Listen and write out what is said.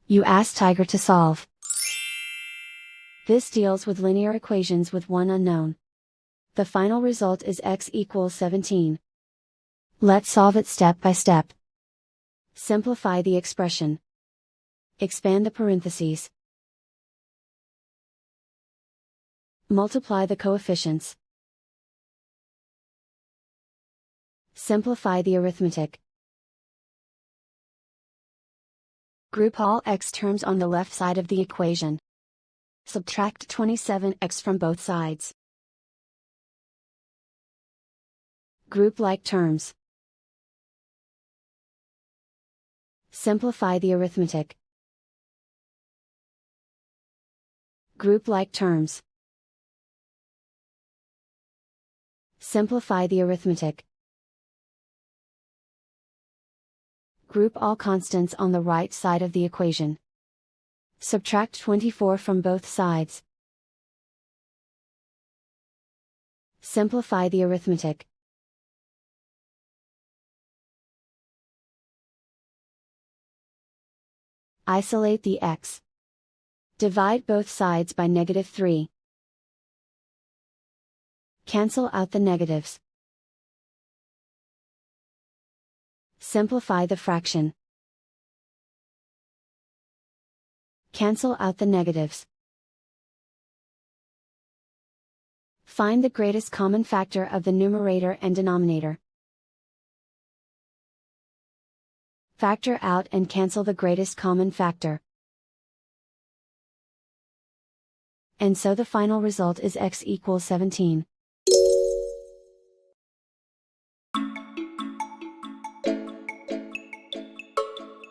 You ask Tiger to solve. This deals with linear equations with one unknown. The final result is x equals 17. Let's solve it step by step. Simplify the expression. Expand the parentheses. Multiply the coefficients. Simplify the arithmetic. Group all x terms on the left side of the equation. Subtract 27x from both sides. Group like terms. Simplify the arithmetic. Group like terms. Simplify the arithmetic. Group all constants on the right side of the equation. Subtract 24 from both sides. Simplify the arithmetic. Isolate the x. Divide both sides by -3. Cancel out the negatives. Simplify the fraction. Cancel out the negatives. Find the greatest common factor of the numerator and denominator. Factor out and cancel the greatest common factor. And so the final result is x equals 17.